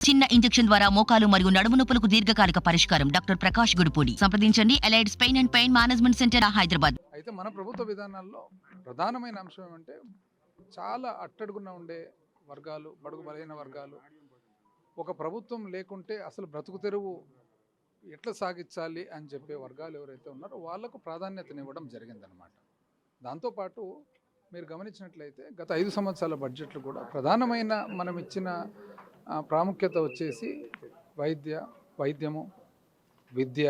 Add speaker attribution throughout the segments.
Speaker 1: చిన్న ఇంజెక్షన్ ద్వారా మోకాలు మరియు నడుము నొప్పులకు దీర్ఘకాలిక పరిష్కారం. డాక్టర్ ప్రకాష్ గుడిపూడి. సంప్రదించండి. Allied's pain and pain management centre, Hyderabad.
Speaker 2: అయితే మన ప్రభుత్వ విధానాల్లో ప్రధానమైన అంశం ఏమంటే చాలా అట్టడుగున ఉండే వర్గాలు, బడుగు బలహీన వర్గాలు, ఒక ప్రభుత్వం లేకుంటే అసలు బ్రతుకు తెరువు ఎట్లా సాగించాలి అని చెప్పే వర్గాలు ఎవరైతే ఉన్నారో వాళ్లకు ప్రాధాన్యతనివ్వడం జరిగిందనమాట. దాంతోపాటు మీరు గమనించినట్లయితే గత 5 సంవత్సరాల బడ్జెట్లు కూడా ప్రధానమైన మనం ఇచ్చిన ప్రాముఖ్యత వచ్చేసి వైద్యము, విద్య,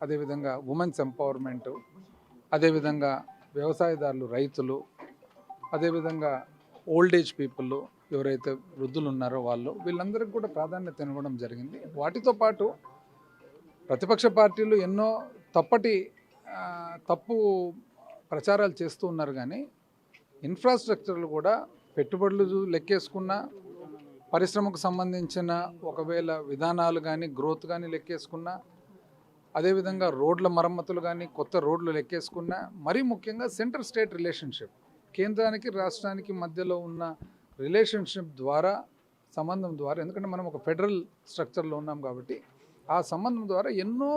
Speaker 2: అదేవిధంగా ఉమెన్స్ ఎంపవర్మెంటు, అదేవిధంగా వ్యవసాయదారులు, రైతులు, అదేవిధంగా ఓల్డ్ ఏజ్ పీపుల్ ఎవరైతే వృద్ధులు ఉన్నారో వీళ్ళందరికీ కూడా ప్రాధాన్యత ఇవ్వడం జరిగింది. వాటితో పాటు ప్రతిపక్ష పార్టీలు ఎన్నో తప్పు ప్రచారాలు చేస్తూ ఉన్నారు. కానీ ఇన్ఫ్రాస్ట్రక్చర్లు కూడా పెట్టుబడులు లెక్కేసుకున్న, పరిశ్రమకు సంబంధించిన ఒకవేళ విధానాలు కానీ గ్రోత్ కానీ లెక్కేసుకున్నా, అదేవిధంగా రోడ్ల మరమ్మతులు కానీ కొత్త రోడ్లు లెక్కేసుకున్నా, మరీ ముఖ్యంగా సెంట్రల్ స్టేట్ రిలేషన్షిప్, కేంద్రానికి రాష్ట్రానికి మధ్యలో ఉన్న రిలేషన్షిప్ ద్వారా, సంబంధం ద్వారా, ఎందుకంటే మనం ఒక ఫెడరల్ స్ట్రక్చర్లో ఉన్నాం కాబట్టి ఆ సంబంధం ద్వారా ఎన్నో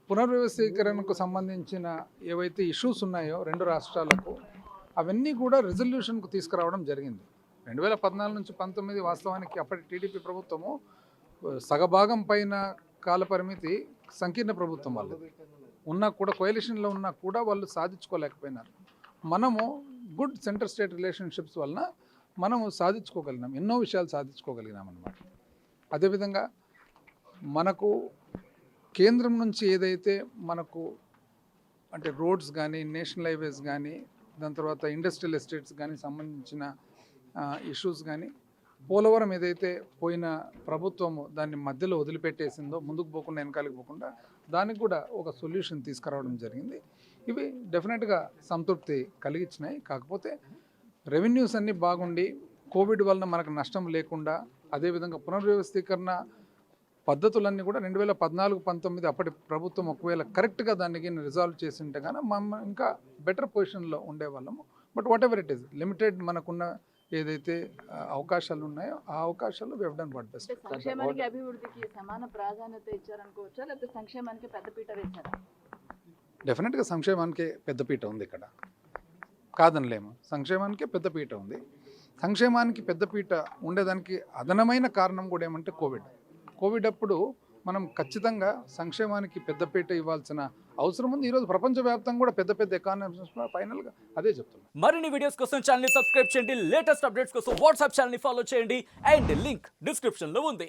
Speaker 2: పునర్వ్యవస్థీకరణకు సంబంధించిన ఏవైతే ఇష్యూస్ ఉన్నాయో రెండు రాష్ట్రాలకు అవన్నీ కూడా రిజల్యూషన్కు తీసుకురావడం జరిగింది. 2014 నుంచి 19 వాస్తవానికి అప్పటి టీడీపీ ప్రభుత్వము సగభాగం పైన కాలపరిమితి సంకీర్ణ ప్రభుత్వం వాళ్ళు ఉన్నా కూడా, కోయలిషన్లో ఉన్నా కూడా వాళ్ళు సాధించుకోలేకపోయినారు. మనము గుడ్ సెంటర్ స్టేట్ రిలేషన్షిప్స్ వలన మనము సాధించుకోగలిగినాం, ఎన్నో విషయాలు సాధించుకోగలిగినాం అన్నమాట. అదేవిధంగా మనకు కేంద్రం నుంచి ఏదైతే మనకు అంటే రోడ్స్ కానీ, నేషనల్ హైవేస్ కానీ, దాని తర్వాత ఇండస్ట్రియల్ ఎస్టేట్స్ కానీ సంబంధించిన ఇష్యూస్ కానీ, పోలవరం ఏదైతే పోయిన ప్రభుత్వము దాన్ని మధ్యలో వదిలిపెట్టేసిందో, ముందుకు పోకుండా వెనకాలకు పోకుండా, దానికి కూడా ఒక సొల్యూషన్ తీసుకురావడం జరిగింది. ఇవి డెఫినెట్గా సంతృప్తి కలిగించినాయి. కాకపోతే రెవెన్యూస్ అన్నీ బాగుండి కోవిడ్ వలన మనకు నష్టం లేకుండా, అదేవిధంగా పునర్వ్యవస్థీకరణ పద్ధతులన్నీ కూడా 2014-19 అప్పటి ప్రభుత్వం ఒకవేళ కరెక్ట్గా దానికి రిజాల్వ్ చేసి ఉంటే కానీ మనం ఇంకా బెటర్ పొజిషన్లో ఉండేవాళ్ళము. But whatever it is, limited మనకున్న ఏదైతే అవకాశాలు ఉన్నాయో ఆ అవకాశాలు we have done what best.
Speaker 3: సంక్షేమానికి అభివృద్ధికి సమాన ప్రాధాన్యత ఇచ్చారనుకోవచ్చా, లేకపోతే సంక్షేమానికి పెద్దపీట వేశారా?
Speaker 2: డెఫినెట్గా సంక్షేమానికి పెద్దపీట ఉంది, ఇక్కడ కాదనలేము. సంక్షేమానికి పెద్దపీట ఉంది. సంక్షేమానికి పెద్దపీట ఉండేదానికి అదనమైన కారణం కూడా ఏమంటే కోవిడ్ అప్పుడు మనం ఖచ్చితంగా సంక్షేమానికి పెద్దపీట ఇవ్వాల్సిన అవసరం ఉంది. ఈరోజు ప్రపంచవ్యాప్తంగా కూడా పెద్ద ఎకానమీస్ ఫైనల్గా అదే చెప్తున్నాం.
Speaker 4: మరిన్ని వీడియోస్ కోసం ఛానల్ ని సబ్స్క్రైబ్ చేయండి, లేటెస్ట్ అప్డేట్స్ కోసం వాట్సాప్ ఛానల్ ని ఫాలో చేయండి, అండ్ లింక్ డిస్క్రిప్షన్ లో ఉంది.